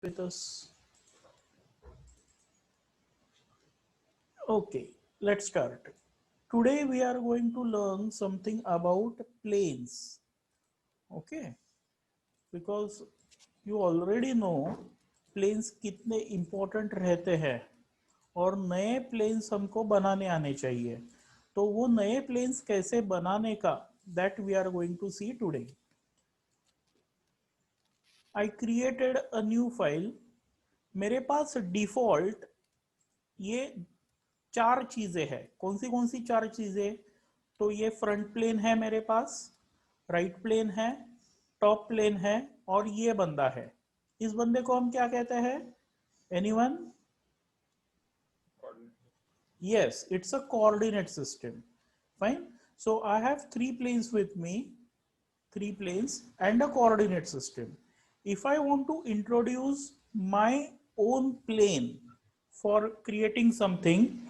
with us. Okay, let's start. Today we are going to learn something about planes. Okay, because you already know planes कितने important रहते हैं और नए planes हमको बनाने आने चाहिए. तो वो नए planes कैसे बनाने का that we are going to see today. I created a new file. मेरे पास डिफॉल्ट ये चार चीजें हैं. कौन सी चार चीजें? तो ये फ्रंट प्लेन है मेरे पास, राइट प्लेन है, टॉप प्लेन है और ये बंदा है. इस बंदे को हम क्या कहते हैं? Anyone? Yes, it's a coordinate system. Fine. So I have three planes with me, three planes and a coordinate system. If I want to introduce my own plane for creating something,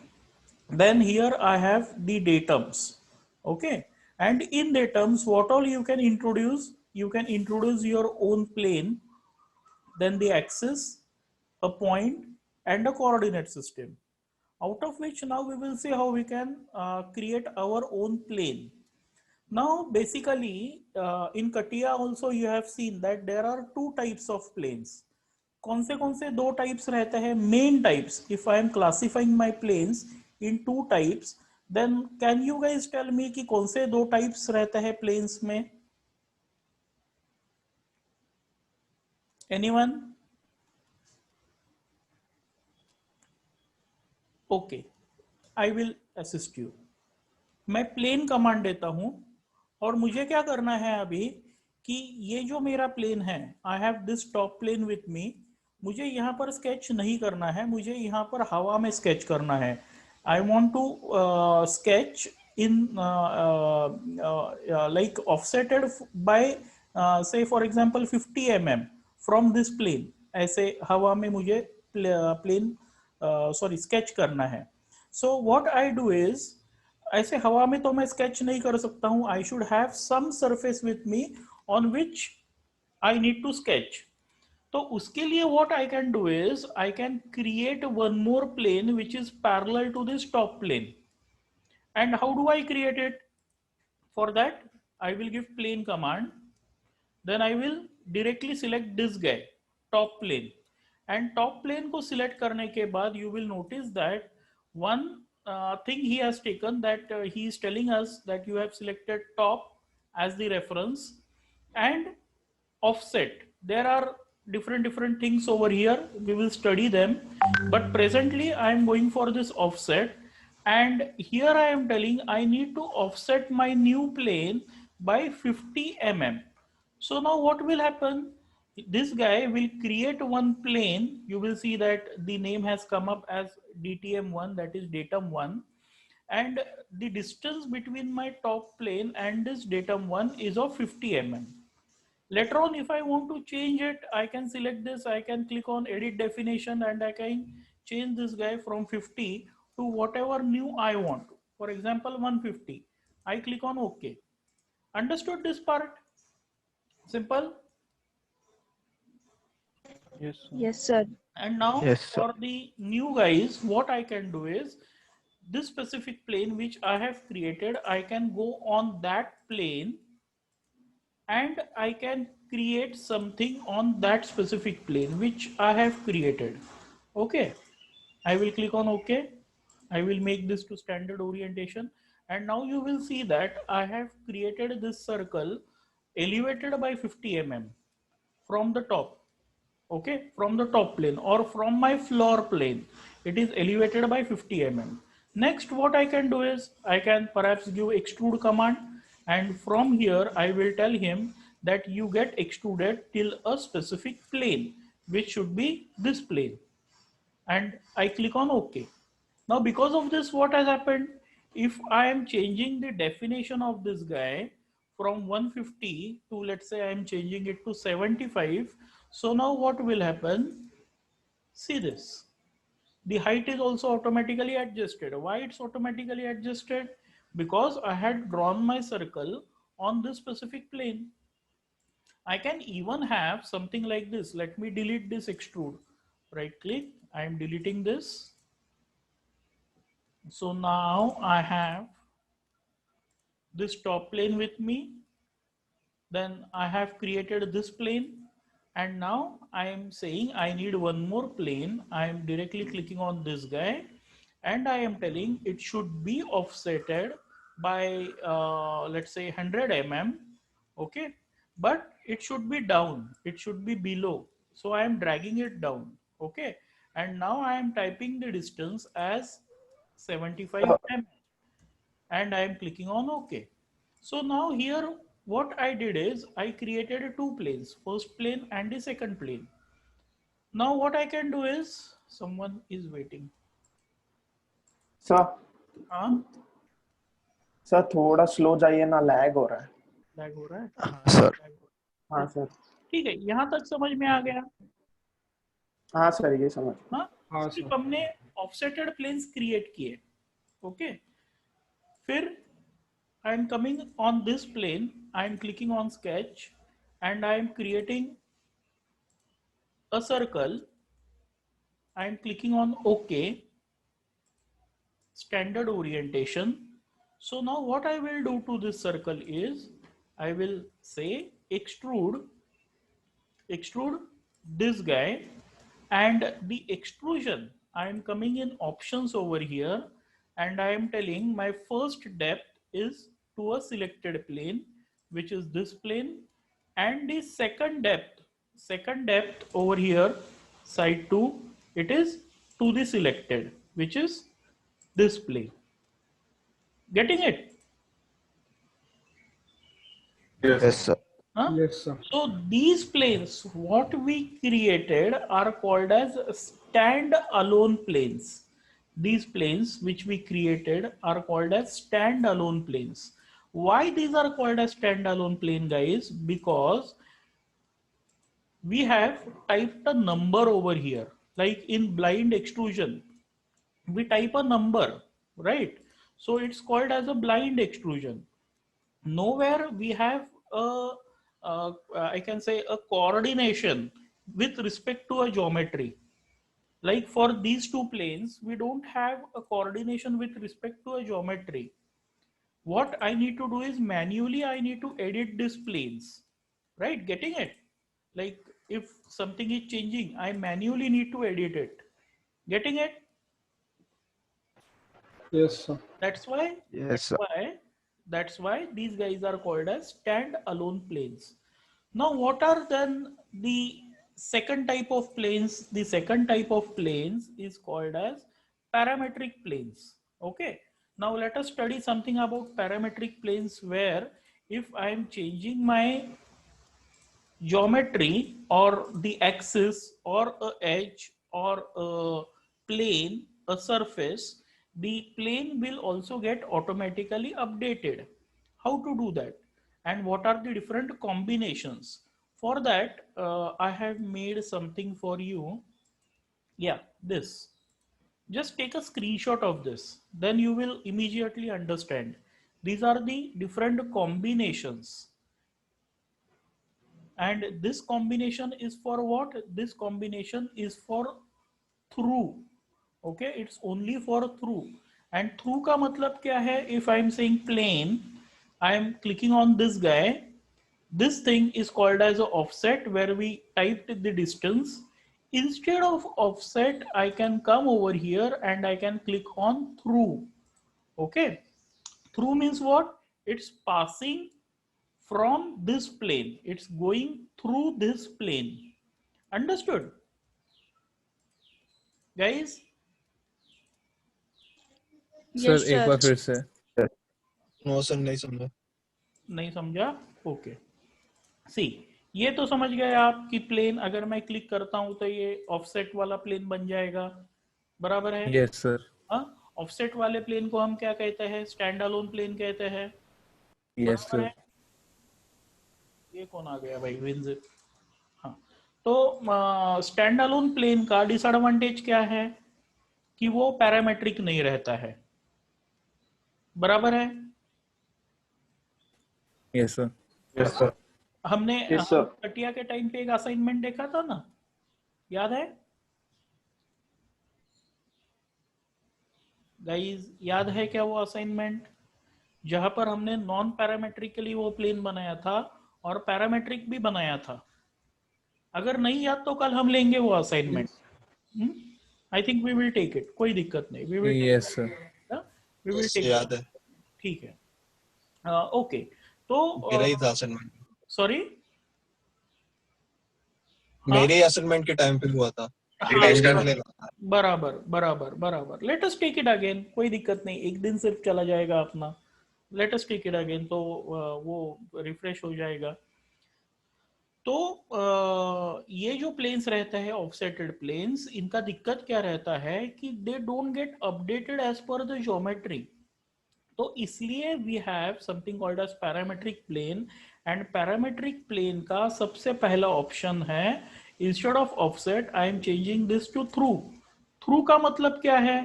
then here I have the datums. Okay. And in datums, what all you can introduce? You can introduce your own plane, then the axis, a point, and a coordinate system. Out of which now we will see how we can create our own plane. Now basically in CATIA also you have seen that there are two types of planes. कौन से दो types रहते हैं? Main types. If I am classifying my planes in two types, then can you guys tell me कि कौन से दो types रहते हैं planes में? Anyone? Okay, I will assist you. मैं प्लेन कमांड देता हूं और मुझे क्या करना है अभी कि ये जो मेरा प्लेन है, I have this top plane with me. मुझे यहाँ पर स्केच नहीं करना है, मुझे यहाँ पर हवा में स्केच करना है. I want to sketch in like offsetted by say for example 50 mm from this plane. ऐसे हवा में मुझे प्लेन सॉरी स्केच करना है. So what I do is, ऐसे हवा में तो मैं स्केच नहीं कर सकता हूं. I should have some surface with me on which I need to sketch. तो उसके लिए what I can do is I can create one more plane which is parallel to this top plane. And how do I create it? For that I will give plane command. then I will directly select this guy, top plane. And top plane को select करने के बाद you will notice that one thing he has taken, that he is telling us that you have selected top as the reference and offset. There are different things over here, we will study them, but presently I am going for this offset. And here I am telling I need to offset my new plane by 50 mm. So now what will happen? This guy will create one plane. You will see that the name has come up as DTM1, that is datum 1. And the distance between my top plane and this datum 1 is of 50 mm. Later on, if I want to change it, I can select this, I can click on edit definition and I can change this guy from 50 to whatever new I want. For example, 150. I click on OK. Understood this part? Simple. Yes, sir. Yes, sir. And now Yes, sir. for the new guys, what I can do is this specific plane which I have created, I can go on that plane and I can create something on that specific plane which I have created. Okay, I will click on OK. I will make this to standard orientation. And now you will see that I have created this circle elevated by 50 mm from the top. Okay, from the top plane or from my floor plane, it is elevated by 50 mm. Next, what I can do is I can perhaps give extrude command, and from here I will tell him that you get extruded till a specific plane, which should be this plane, and I click on OK. Now because of this, what has happened? If I am changing the definition of this guy from 150 to, let's say I am changing it to 75, so now what will happen? See this. The height is also automatically adjusted. Why it's automatically adjusted? Because I had drawn my circle on this specific plane. I can even have something like this. Let me delete this extrude. Right click, I am deleting this. So now I have this top plane with me. Then I have created this plane. And now I am saying I need one more plane. I am directly clicking on this guy. And I am telling it should be offsetted by, let's say 100 mm. Okay. But it should be down. It should be below. So I am dragging it down. Okay. And now I am typing the distance as 75 mm. And I am clicking on OK. So now here what I did is I created two planes, first plane and the second plane. Now what I can do is, someone is waiting. Sir हाँ sir थोड़ा slow जाइए ना, lag हो रहा है। Lag हो रहा है? हाँ सर। हाँ सर। ठीक है, यहाँ तक समझ में आ गया? हाँ सर, ये समझ। हाँ सिर्फ हमने ऑफसेटेड प्लेन्स क्रिएट किए। ओके, फिर I am coming on this plane, I am clicking on sketch and I am creating a circle. I am clicking on OK, standard orientation. So now what I will do to this circle is I will say extrude this guy, and the extrusion I am coming in options over here and I am telling my first depth is to a selected plane, which is this plane, and the second depth over here side 2, it is to the selected, which is this plane. Getting it? Yes sir. Huh? Yes sir. So these planes, what we created, are called as stand-alone planes. These planes which we created are called as stand-alone planes. Why these are called as stand-alone plane, guys? Because we have typed a number over here, like in blind extrusion, we type a number, right? So it's called as a blind extrusion. Nowhere we have I can say a coordination with respect to a geometry. Like for these two planes, we don't have a coordination with respect to a geometry. What I need to do is manually I need to edit these planes, right? Getting it? Like if something is changing, I manually need to edit it. Getting it? Yes sir. That's why. Yes sir. That's why these guys are called as stand-alone planes. Now, what are then the second type of planes? The second type of planes is called as parametric planes. Okay. Now, let us study something about parametric planes, where if I am changing my geometry or the axis or a edge or a plane, a surface, the plane will also get automatically updated. How to do that? And what are the different combinations? For that, I have made something for you. Yeah, this. Just take a screenshot of this. Then you will immediately understand. These are the different combinations. And this combination is for what? This combination is for through. Okay, it's only for through. And through का मतलब क्या है? If I am saying plane, I am clicking on this guy. This thing is called as an offset, where we typed the distance. Instead of offset, I can come over here and I can click on through. Okay, through means what? It's passing from this plane, it's going through this plane. Understood, guys? Sir एक बार फिर से। No sir, नहीं समझा। नहीं समझा? Okay, सी ये तो समझ गए आप कि प्लेन अगर मैं क्लिक करता हूं तो ये ऑफसेट वाला प्लेन बन जाएगा, बराबर है? Yes sir. हाँ, ऑफसेट वाले प्लेन को हम क्या कहते हैं? स्टैंड अलोन प्लेन कहते हैं। Yes sir. ये कौन आ गया भाई? विनजिप। हाँ, तो स्टैंड अलोन प्लेन का डिसएडवांटेज क्या है? कि वो पैरामेट्रिक नहीं रहता है, बराबर है? Yes sir. Yes sir. हमने Yes, sir. कटिया के टाइम पे एक असाइनमेंट देखा था ना, याद है गाइस? याद है क्या वो असाइनमेंट जहां पर हमने नॉन पैरामेट्रिकली वो प्लेन बनाया था और पैरामेट्रिक भी बनाया था? अगर नहीं याद तो कल हम लेंगे वो assignment. I think we will take it, कोई दिक्कत नहीं, we will Yes, sir. We will take याद है, इट। ठीक है, ओके। तो मेरा ही था असाइनमेंट, सॉरी, मेरे असाइनमेंट के टाइम पे हुआ था। बराबर बराबर बराबर। Let us take it again, कोई दिक्कत नहीं, एक दिन सिर्फ चला जाएगा अपना। Let us take it again, तो वो रिफ्रेश हो जाएगा। तो ये जो प्लेन्स रहता है ऑफसेटेड प्लेन्स, इनका दिक्कत क्या रहता है कि they don't get updated as per the geometry. तो इसलिए we have something called as parametric plane, and parametric plane का सबसे पहला ऑप्शन है, instead of offset I am changing this to through. Through का मतलब क्या है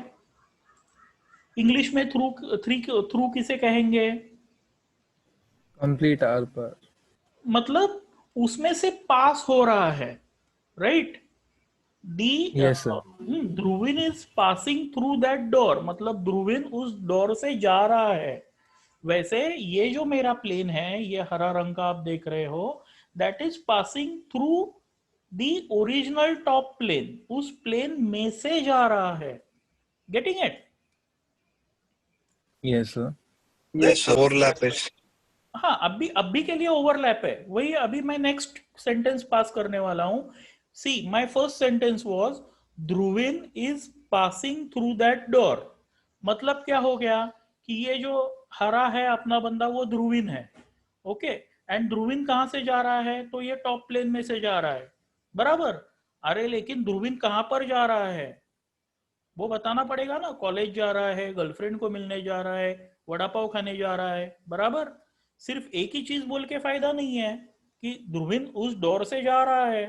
इंग्लिश में? थ्रू किसे कहेंगे? Complete R पर. मतलब उसमें से पास हो रहा है, राइट? दी Yes, sir. Dhruveen is passing through that door, मतलब ध्रुवीन उस डोर से जा रहा है। वैसे ये जो मेरा प्लेन है, ये हरा रंग का आप देख रहे हो, that is passing through the original top plane, उस प्लेन में से जा रहा है। Getting it? Yes, sir. Yes, overlap है। हाँ, अभी के लिए ओवरलैप है, वही अभी मैं नेक्स्ट सेंटेंस पास करने वाला हूं। See, my first sentence was Dhruveen is passing through that door. मतलब क्या हो गया कि ये जो हरा है अपना बंदा, वो ध्रुवीन है, ओके। एंड ध्रुवीन कहां से जा रहा है? तो ये टॉप प्लेन में से जा रहा है, बराबर। अरे लेकिन ध्रुवीन कहां पर जा रहा है वो बताना पड़ेगा ना। कॉलेज जा रहा है, गर्लफ्रेंड को मिलने जा रहा है, वड़ा पाव खाने जा रहा है, बराबर। सिर्फ एक ही चीज बोल के फायदा नहीं है कि ध्रुवीन उस डोर से जा रहा है।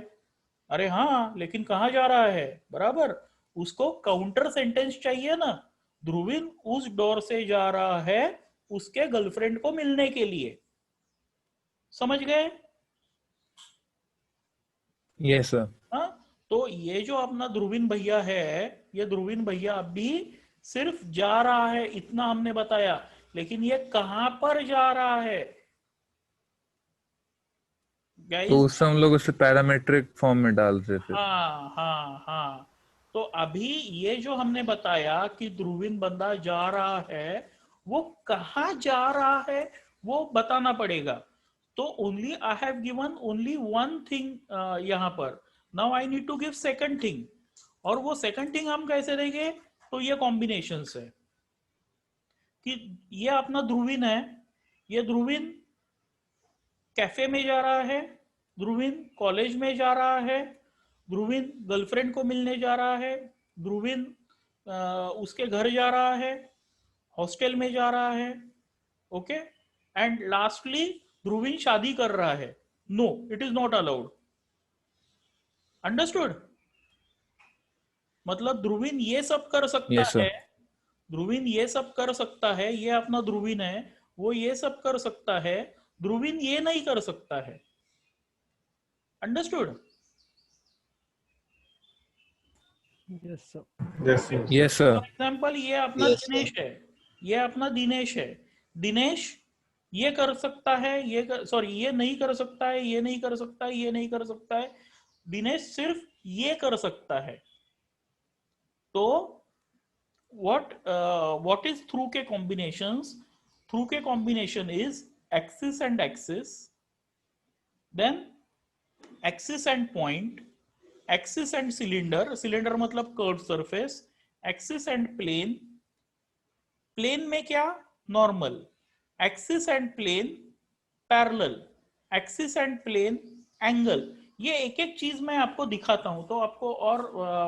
अरे हाँ, लेकिन कहाँ जा रहा है, बराबर। उसको काउंटर सेंटेंस चाहिए ना। ध्रुवीन उस डोर से जा रहा है उसके गर्लफ्रेंड को मिलने के लिए। समझ गए? Yes, sir. हाँ, तो ये जो अपना ध्रुवीन भैया है, ये ध्रुवीन भैया अभी सिर्फ जा रहा है, इतना हमने बताया, लेकिन ये कहां पर जा रहा है तो गाइस? उससे हम लोग उसे पैरामेट्रिक फॉर्म में डाल रहे थे. हाँ हाँ हाँ। तो अभी ये जो हमने बताया कि ध्रुवीन बंदा जा रहा है, वो कहाँ जा रहा है वो बताना पड़ेगा। तो only I have given only one thing यहाँ पर। Now I need to give second thing, और वो सेकंड थिंग हम कैसे देंगे? तो ये कॉम्बिनेशन है कि ये अपना ध्रुवीन है, ये ध्रुवीन कैफे में जा रहा है, ध्रुवीन कॉलेज में जा रहा है, ध्रुवीन गर्लफ्रेंड को मिलने जा रहा है, ध्रुवीन उसके घर जा रहा है, हॉस्टल में जा रहा है, ओके। एंड लास्टली ध्रुवीन शादी कर रहा है। No, it is not allowed. Understood? मतलब ध्रुवीन ये सब कर सकता Yes, sir. है, ध्रुवीन ये सब कर सकता है, ये अपना ध्रुवीन है, वो ये सब कर सकता है, ध्रुवीन ये नहीं कर सकता है। Understood? Yes, sir. Yes, sir. For example ये अपना Yes, दिनेश है, ये अपना दिनेश है। दिनेश ये कर सकता है, सॉरी ये नहीं कर सकता है, ये नहीं कर सकता है, ये नहीं कर सकता है। दिनेश सिर्फ ये कर सकता है। तो what is through के combinations? Through के combination is axis and axis, then axis and point, axis and cylinder, cylinder मतलब curved surface, axis and plane, plane में क्या? normal, axis and plane parallel, axis and plane angle। ये एक एक चीज मैं आपको दिखाता हूं तो आपको और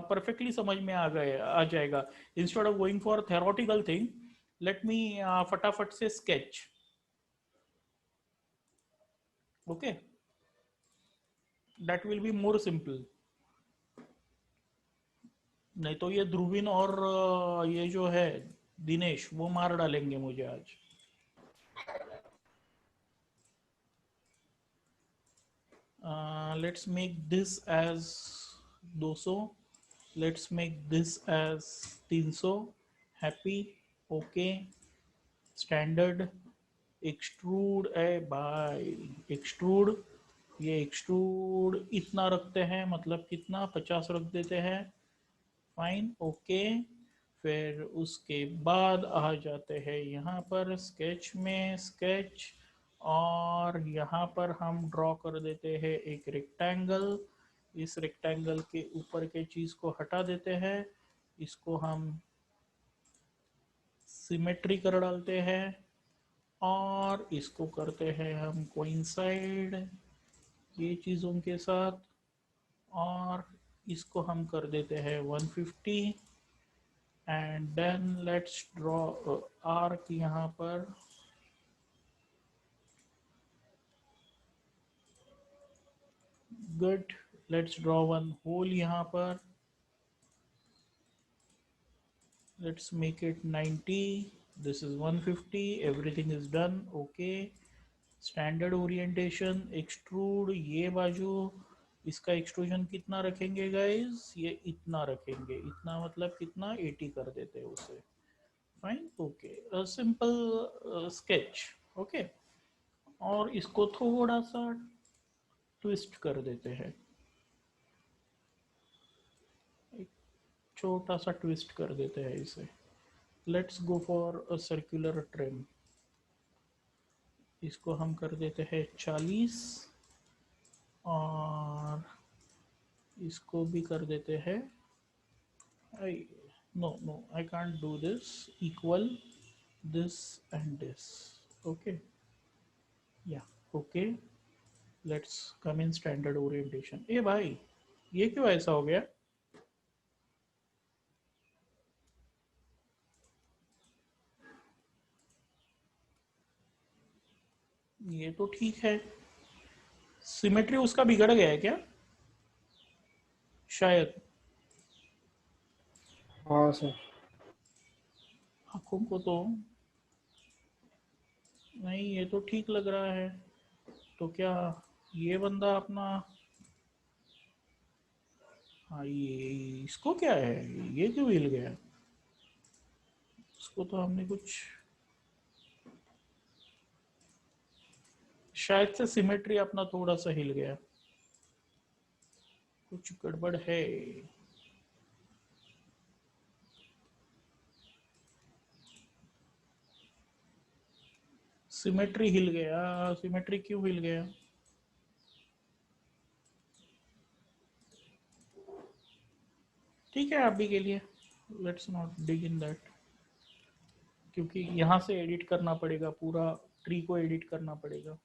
परफेक्टली समझ में आ जाएगा। Instead of going for theoretical thing, let me फटाफट से sketch, okay, that will be more simple. नहीं तो ये ध्रुवीन और ये जो है दिनेश, वो मार डालेंगे मुझे आज। let's make this as 200, let's make this as 300, happy, okay, standard, extrude है भाई, एक्सट्रूड, ये एक्सट्रूड इतना रखते हैं, मतलब कितना 50 रख देते हैं, फाइन, ओके। फिर उसके बाद आ जाते हैं यहाँ पर स्केच में, स्केच, और यहाँ पर हम ड्रॉ कर देते हैं एक रेक्टेंगल, इस रेक्टेंगल के ऊपर के चीज को हटा देते हैं, इसको हम सिमेट्री कर डालते हैं और इसको करते हैं हम कोइंसाइड ये चीज़ों के साथ, और इसको हम कर देते हैं 150 and then let's draw arc यहाँ पर, good, let's draw one hole यहाँ पर, let's make it 90, this is 150, everything is done, okay, standard orientation, extrude, ये बाजू, इसका एक्सट्रूजन कितना रखेंगे गाइस, ये इतना रखेंगे, इतना मतलब कितना 80 कर देते हैं उसे, fine, okay, simple sketch, okay, और इसको थोड़ा सा ट्विस्ट कर देते हैं, छोटा सा ट्विस्ट कर देते हैं इसे, let's go for a circular trim, इसको हम कर देते हैं 40 और इसको भी कर देते हैं, no I can't do this, equal this and this, okay, या okay, let's come in standard orientation. ए भाई ये क्यों ऐसा हो गया, ये तो ठीक है, सिमेट्री उसका बिगड़ गया है क्या शायद, हाँ सर, आंखों को तो नहीं, ये तो ठीक लग रहा है, तो क्या ये बंदा अपना, हाँ ये इसको क्या है, ये क्यों हिल गया, इसको तो हमने कुछ, शायद से सिमेट्री अपना थोड़ा सा हिल गया, कुछ गड़बड़ है, सिमेट्री हिल गया, सिमेट्री क्यों हिल गया, ठीक है अभी के लिए, let's not dig in that, क्योंकि यहाँ से एडिट करना पड़ेगा, पूरा ट्री को एडिट करना पड़ेगा।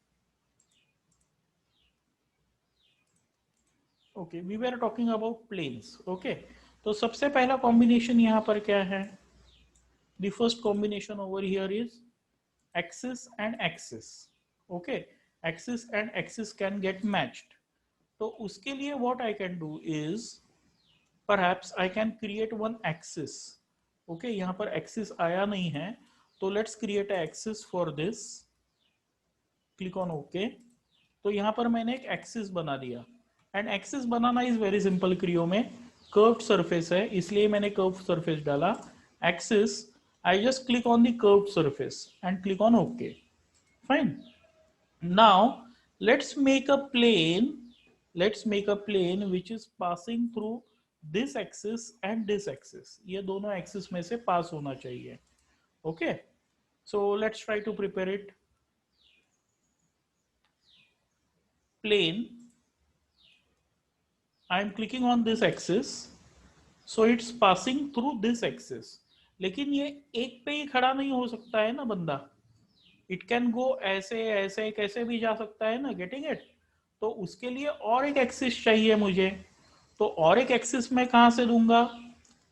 Okay, we were talking about planes, okay, तो सबसे पहला कॉम्बिनेशन यहाँ पर क्या है, the first combination over here is axis and axis, okay, axis and axis can get matched, तो उसके लिए what I can do is perhaps I can create one axis, okay, यहाँ पर एक्सिस आया नहीं है, तो let's create a axis for this, click on okay, तो यहाँ पर मैंने एक एक्सिस बना दिया, एंड एक्सिस बनाना इज वेरी सिंपल, क्रियो में कर्व्ड सरफेस है इसलिए मैंने कर्व्ड सरफेस डाला, axis, I just click on the curved surface and click on okay, fine, now let's make a plane, let's make a plane which is passing through this axis and this axis, ये दोनों axis में से pass होना चाहिए, okay, so let's try to prepare it, plane, I am clicking on this axis, so it's passing through this axis, लेकिन ये एक पे ही खड़ा नहीं हो सकता है ना बंदा, it can go ऐसे ऐसे कैसे भी जा सकता है ना, getting it, तो उसके लिए और एक एक्सिस चाहिए मुझे, तो और एक एक्सिस मैं कहाँ से दूंगा,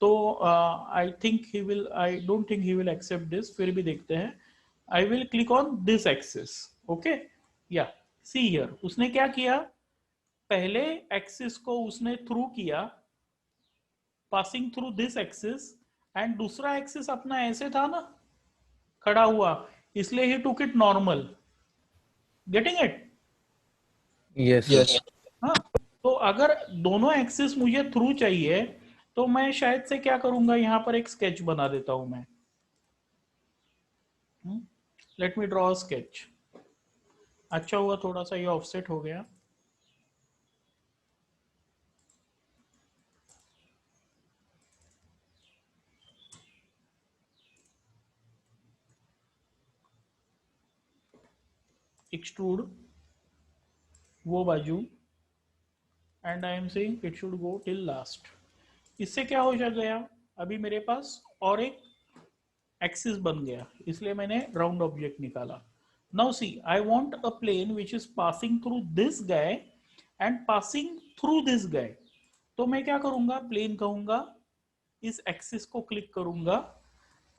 तो I think he will, I don't think he will accept this, फिर भी देखते हैं, I will click on this axis, okay, या सी हियर, उसने क्या किया, पहले एक्सिस को उसने थ्रू किया, passing through this axis, and दूसरा एक्सिस अपना ऐसे था ना खड़ा हुआ, इसलिए ही took it normal, getting it, Yes, Yes. sir. हाँ, तो अगर दोनों एक्सिस मुझे थ्रू चाहिए तो मैं शायद से क्या करूंगा, यहाँ पर एक स्केच बना देता हूं मैं. Let me draw sketch. अच्छा हुआ थोड़ा सा ये ऑफसेट हो गया. एक्सट्रूड वो बाजू and I am saying it should go till last. इससे क्या हो गया, अभी मेरे पास और एक एक्सिस बन गया, इसलिए मैंने राउंड ऑब्जेक्ट निकाला. Now see, I want a plane which is passing through this guy and passing through this guy. तो मैं क्या करूंगा, प्लेन कहूंगा, इस एक्सिस को क्लिक करूंगा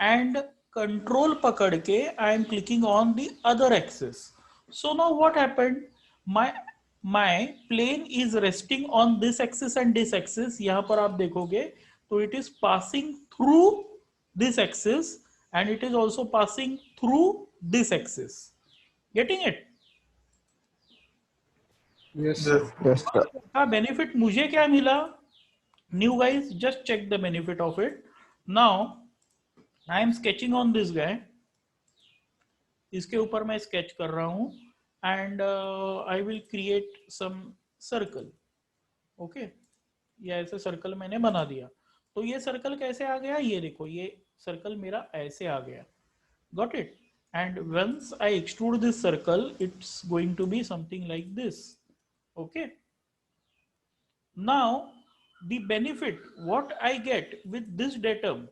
एंड कंट्रोल पकड़ के आई am clicking on the other axis. So now what happened, my plane is resting on this axis and this axis. यहाँ पर आप देखोगे तो it is passing through this axis and it is also passing through this axis. Getting it? Yes, sir. Yes, sir. का benefit मुझे क्या मिला? New guys, just check the benefit of it. Now I am sketching on this guy. इसके ऊपर मैं sketch कर रहा हूँ. And I will create some circle. Okay, ये ऐसे सर्कल मैंने बना दिया. तो ये सर्कल कैसे आ गया, ये देखो, ये सर्कल मेरा ऐसे आ गया. Got it? And once I extrude this circle, it's going to be something like this. Okay. Now the benefit what I get with this datum,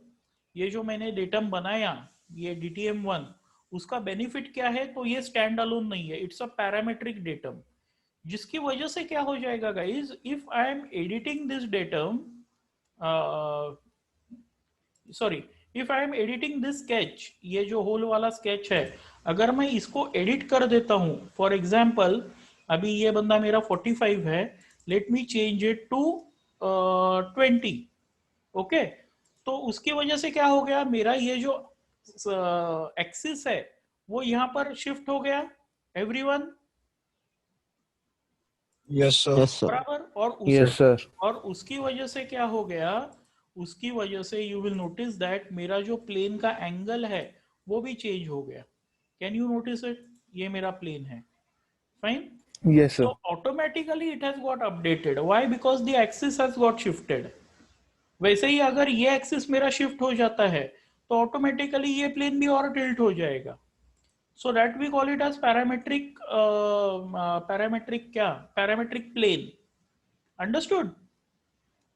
ये जो मैंने datum बनाया, ये DTM1, उसका बेनिफिट क्या है, तो ये स्टैंड अलोन नहीं है, इट्स अ पैरामेट्रिक डेटम. जिसकी वजह से क्या हो जाएगा guys, if I am editing this datum, sorry, if I am editing this sketch, ये जो होल वाला स्केच है, अगर मैं इसको एडिट कर देता हूं, फॉर एग्जांपल अभी ये बंदा मेरा 45 है, let me change it to 20. Okay, तो उसकी वजह से क्या हो गया, मेरा ये जो एक्सिस है वो यहाँ पर शिफ्ट हो गया. Everyone? Yes sir. Yes, sir. बराबर. और Yes, sir. और उसकी वजह से क्या हो गया, उसकी वजह से यू विल नोटिस दैट मेरा जो प्लेन का एंगल है वो भी चेंज हो गया. Can you notice it? ये मेरा प्लेन है. Fine. Yes, sir. So automatically it has got updated. Why? Because the axis has got shifted. वैसे ही अगर ये एक्सिस मेरा शिफ्ट हो जाता है तो ऑटोमेटिकली ये प्लेन भी और टिल्ट हो जाएगा. So that we call it as parametric, parametric plane. Understood?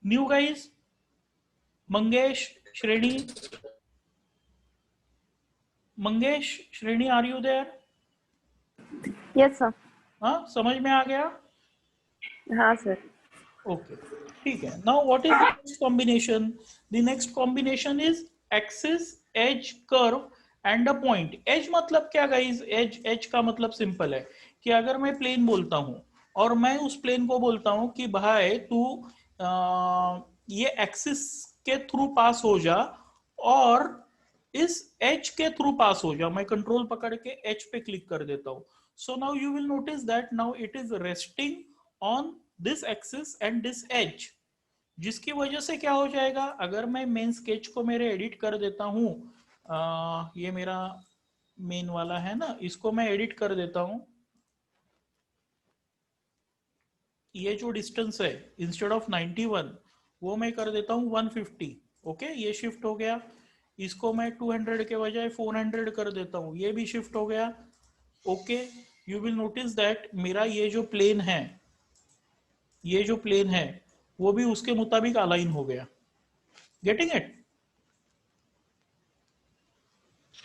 New guys? Mangesh, Shreni, are you there? Yes sir. हाँ, समझ में आ गया? हाँ सर. Okay, ठीक है. Now what is the next combination? The next combination is axis, edge, curve and a point. Edge मतलब क्या guys? Edge का मतलब सिंपल है कि अगर मैं प्लेन बोलता हूँ और मैं उस प्लेन को बोलता हूँ कि भाई तू ये एक्सिस के थ्रू पास हो जा और इस एज के थ्रू पास हो जा, मैं कंट्रोल पकड़ के एज पे क्लिक कर देता हूँ. So now you will notice that now it is resting on this axis and this edge. जिसकी वजह से क्या हो जाएगा, अगर मैं मेन स्केच को मेरे एडिट कर देता हूं, ये मेरा मेन वाला है ना, इसको मैं एडिट कर देता हूं. ये जो डिस्टेंस है इंस्टेड ऑफ 91 वो मैं कर देता हूं 150. ओके, ये शिफ्ट हो गया. इसको मैं 200 के बजाय 400 कर देता हूं, ये भी शिफ्ट हो गया. Okay, you will notice that मेरा ये जो प्लेन है, ये जो प्लेन है वो भी उसके मुताबिक अलाइन हो गया. Getting it?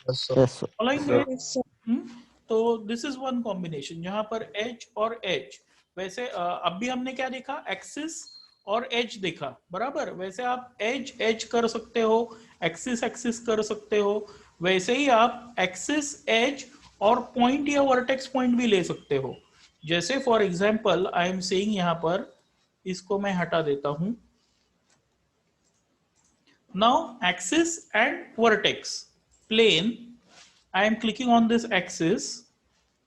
Yes sir. Yes, sir. Align. तो दिस इज वन कॉम्बिनेशन जहां पर एज और एज. वैसे अब भी हमने क्या देखा, एक्सिस और एज देखा, बराबर. वैसे आप एज कर सकते हो, एक्सिस कर सकते हो. वैसे ही आप एक्सिस, एज और पॉइंट या वर्टेक्स पॉइंट भी ले सकते हो. जैसे for example I am saying, यहां पर इसको मैं हटा देता हूं. Now axis and vertex plane, I am clicking on this axis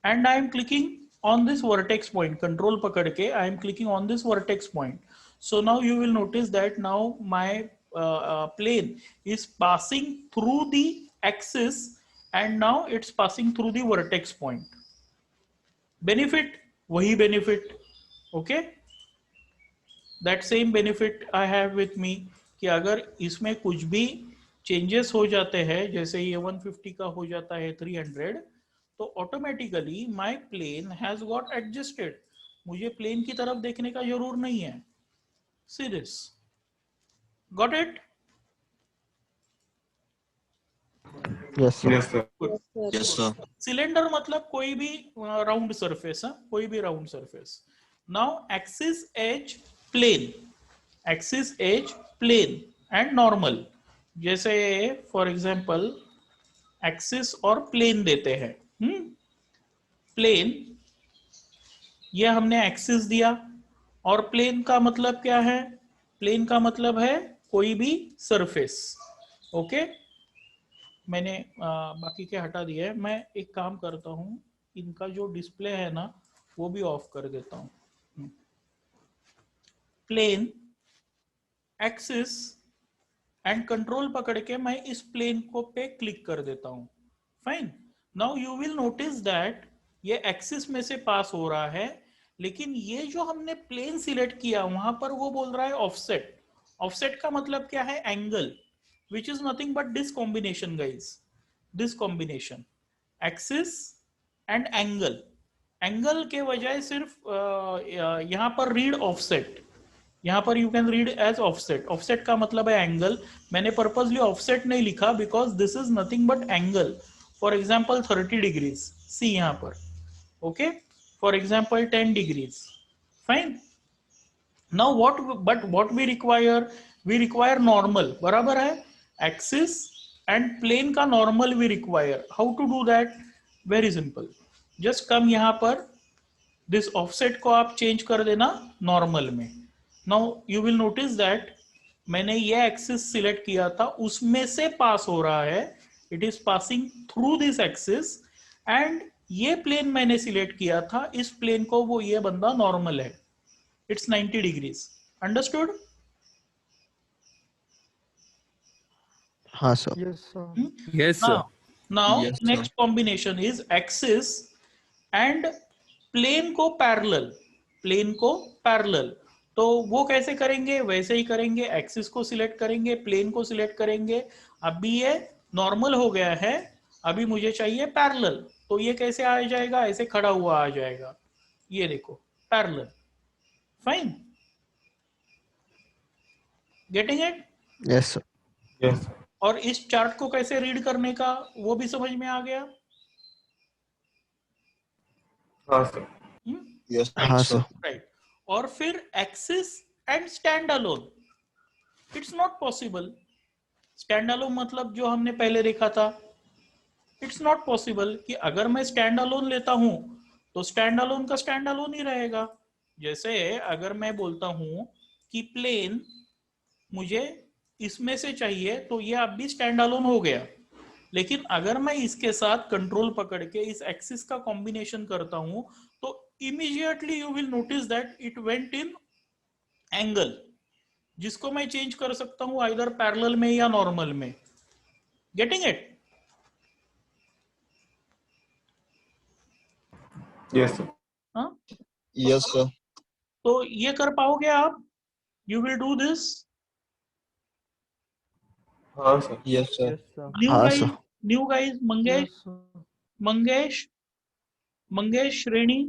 and I am clicking on this vertex point, control pakad ke I am clicking on this vertex point. So now you will notice that now my plane is passing through the axis and now it's passing through the vertex point. Benefit, wahi benefit. Okay, that same benefit I have with me कि अगर इसमें कुछ भी changes हो जाते हैं, जैसे ये 150 का हो जाता है 300, तो automatically my plane has got adjusted. मुझे प्लेन की तरफ देखने का जरूर नहीं है. See this, got it? Yes, sir. Yes, sir. Yes, sir. Cylinder मतलब कोई भी राउंड सरफेस है, कोई भी round surface. Now axis edge plane, axis edge plane and normal. जैसे फॉर एग्जांपल एक्सिस और प्लेन देते हैं. प्लेन, ये हमने एक्सिस दिया और प्लेन का मतलब क्या है? प्लेन का मतलब है कोई भी सरफेस. ओके, मैंने बाकी के हटा दिया है. मैं एक काम करता हूं, इनका जो डिस्प्ले है ना वो भी ऑफ कर देता हूं. प्लेन, एक्सिस एंड कंट्रोल पकड़ के मैं इस प्लेन को पे क्लिक कर देता हूं. Fine. Now you will notice that ये एक्सिस में से पास हो रहा है, लेकिन ये जो हमने प्लेन सिलेक्ट किया वहां पर वो बोल रहा है ऑफसेट. ऑफसेट का मतलब क्या है? Angle, which is nothing but this combination, guys. This combination, axis and angle. Angle के बजाय सिर्फ यहाँ पर रीड ऑफसेट. यहाँ पर you can read as offset. Offset का मतलब है एंगल. मैंने पर्पसली ऑफसेट नहीं लिखा because this is nothing but angle. For example 30 degrees, see यहाँ पर. Okay, for example 10 degrees. Fine. Now what we require normal. बराबर है? एक्सिस एंड प्लेन का normal we require. How to do that? Very simple. Just कम यहाँ पर, this offset को आप change कर देना नॉर्मल में. Now you will notice that मैंने ये एक्सिस सिलेक्ट किया था, उसमें से पास हो रहा है. It is passing through this axis. And ये प्लेन मैंने सिलेक्ट किया था, इस प्लेन को वो ये बंदा नॉर्मल है. It's 90 degrees. अंडरस्टूड? हाँ sir. Yes, sir. Yes, sir. Now Yes, sir. next combination is axis and plane को parallel. प्लेन को पैरेलल. तो वो कैसे करेंगे? वैसे ही करेंगे. एक्सिस को सिलेक्ट करेंगे, प्लेन को सिलेक्ट करेंगे. अभी ये नॉर्मल हो गया है, अभी मुझे चाहिए पैरेलल. तो ये कैसे आ जाएगा? ऐसे खड़ा हुआ आ जाएगा. ये देखो, parallel. Fine. Getting it? Yes, sir. Yes, sir. और इस चार्ट को कैसे रीड करने का वो भी समझ में आ गया. हाँ, sir. Yes, हाँ sir. सर. राइट. और फिर axis and stand alone. It's not possible. Stand alone मतलब जो हमने पहले देखा था, इट्स नॉट पॉसिबल कि अगर मैं स्टैंड अलोन लेता हूं तो स्टैंड अलोन का स्टैंड अलोन ही रहेगा. जैसे अगर मैं बोलता हूं कि प्लेन मुझे इसमें से चाहिए तो ये अब भी स्टैंड अलोन हो गया. लेकिन अगर मैं इसके साथ कंट्रोल पकड़ के इस एक्सिस का कॉम्बिनेशन करता हूं तो immediately you will notice that it went in angle, जिसको मैं चेंज कर सकता हूं आइदर पैरेलल में या नॉर्मल में. Getting it? Yes, sir. हाँ, Yes, sir. तो ये कर पाओगे आप? You will do this? हाँ, sir. Yes, sir. Yes, sir. New guys. Mangesh, Yes, sir. Mangesh श्रेणी.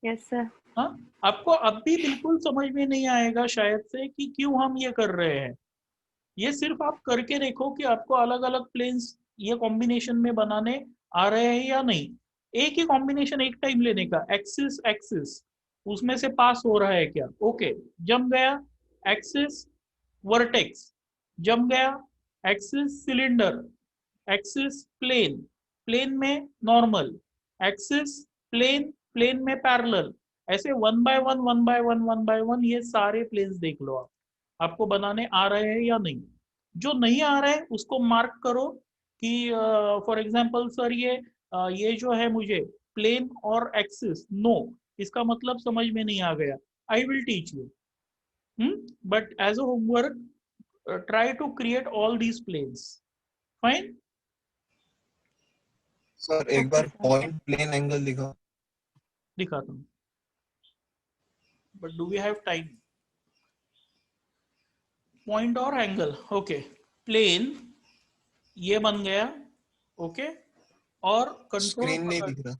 Yes, sir. हाँ, आपको अब भी बिल्कुल समझ में नहीं आएगा शायद से कि क्यों हम ये कर रहे हैं. ये सिर्फ आप करके देखो कि आपको अलग अलग प्लेन्स ये कॉम्बिनेशन में बनाने आ रहे हैं या नहीं. एक ही कॉम्बिनेशन एक टाइम लेने का. एक्सिस एक्सिस, उसमें से पास हो रहा है क्या? ओके, जम गया. एक्सिस वर्टेक्स, जम गया. Axis cylinder, axis plane, plane में नॉर्मल. एक्सिस प्लेन, प्लेन में पैरेलल. ऐसे वन बाय वन ये सारे प्लेन्स देख लो आप, आपको बनाने आ रहे हैं या नहीं. जो नहीं आ रहा है उसको मार्क करो कि फॉर एग्जांपल सर ये जो है मुझे प्लेन और एक्सिस, नो, इसका मतलब समझ में नहीं आ गया, I will teach you, but as a homework try to create all these planes, fine. Sir एक बार पॉइंट प्लेन एंगल दिखा। दिखाता हूँ, but do we have time? Point और एंगल, ओके, प्लेन ये बन गया, ओके, और कंट्रोल स्क्रीन नहीं दिख रहा।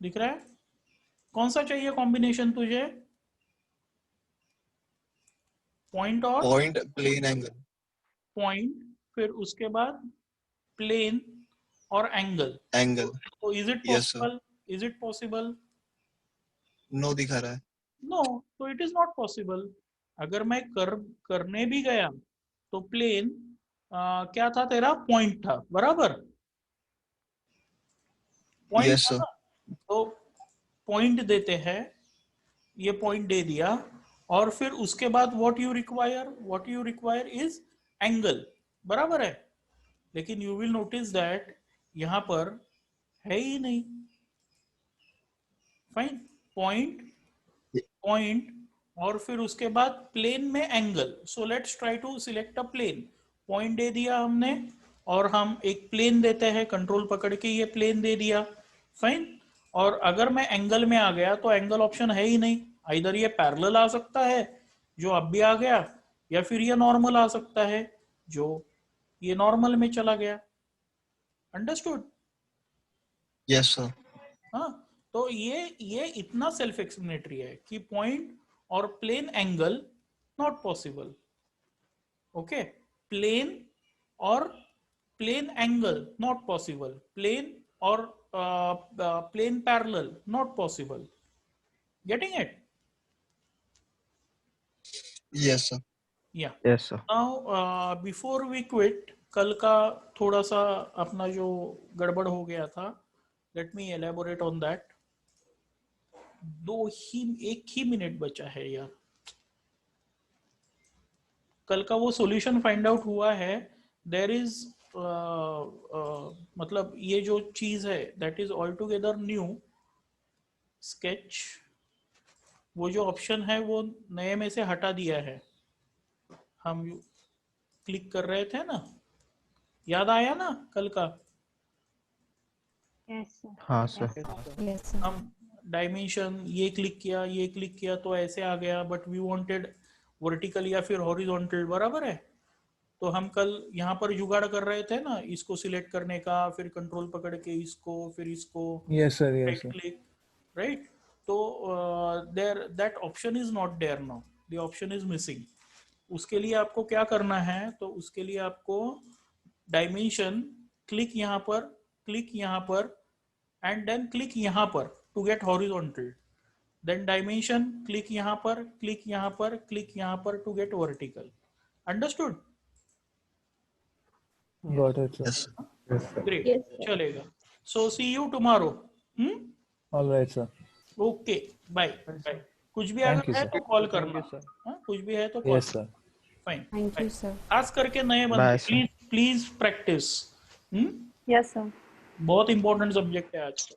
दिख रहा है? कौन सा चाहिए कॉम्बिनेशन तुझे? पॉइंट और पॉइंट प्लेन एंगल। पॉइंट, फिर उसके बाद प्लेन और एंगल। एंगल। तो is it Yes, sir. Possible? Is it possible? No दिखा रहा है। नो, तो इट इज नॉट पॉसिबल। अगर मैं करने भी गया तो प्लेन क्या था तेरा? पॉइंट था, बराबर? पॉइंट Yes, था sir. ना? तो पॉइंट देते हैं, ये पॉइंट दे दिया, और फिर उसके बाद what you require is angle, बराबर है? लेकिन यू विल नोटिस दैट यहां पर है ही नहीं। फाइन, पॉइंट और फिर उसके बाद प्लेन में angle. So let's try to select a plane. Point दे दिया हमने, और हम एक प्लेन देते हैं, कंट्रोल पकड़ के ये प्लेन दे दिया, फाइन। और अगर मैं एंगल में आ गया तो एंगल ऑप्शन है ही नहीं, इधर ये पैरेलल आ सकता है जो अब भी आ गया, या फिर ये नॉर्मल आ सकता है जो ये नॉर्मल में चला गया। अंडरस्टूड? Yes, sir. हाँ, तो ये इतना सेल्फ एक्सप्लेनेटरी है कि पॉइंट और plane angle not possible, okay, plane और plane angle not possible, plane और plane parallel not possible. Getting it? Yes, sir. या Yes, sir. Now before we quit, कल का थोड़ा सा अपना जो गड़बड़ हो गया था, let me elaborate on that. एक ही मिनट बचा है यार। कल का वो सॉल्यूशन फाइंड आउट हुआ है। देयर इज मतलब ये जो चीज है that is all together new sketch, वो जो ऑप्शन है वो नए में से हटा दिया है। हम क्लिक कर रहे थे ना, याद आया ना कल का? Yes, sir. हाँ सर। Yes, sir. हम डायमेंशन ये क्लिक किया तो ऐसे आ गया, बट वी वांटेड वर्टिकल या फिर हॉरिजॉन्टल, बराबर है? तो हम कल यहाँ पर जुगाड़ कर रहे थे ना, इसको सिलेक्ट करने का, फिर कंट्रोल पकड़ के इसको, फिर इसको Yes, sir. Yes, right sir. Click, right? तो there that option is not there now, the option is missing. उसके लिए आपको क्या करना है? तो उसके लिए आपको डायमेंशन क्लिक यहाँ पर एंड देन क्लिक यहाँ पर to get horizontal, then dimension click यहाँ पर to get vertical. Understood? Got it, sir. Yes, sir. Great, Yes, sir. चलेगा। So see you tomorrow. All right, sir. Okay, bye bye. कुछ भी Thank अगर you, है sir. तो call करना। हाँ, कुछ भी है तो call. Yes, sir. Fine, Thank you, sir. खास करके नए Bye, बंदे, sir. Please practice. Yes, sir. बहुत इंपॉर्टेंट सब्जेक्ट है आज का।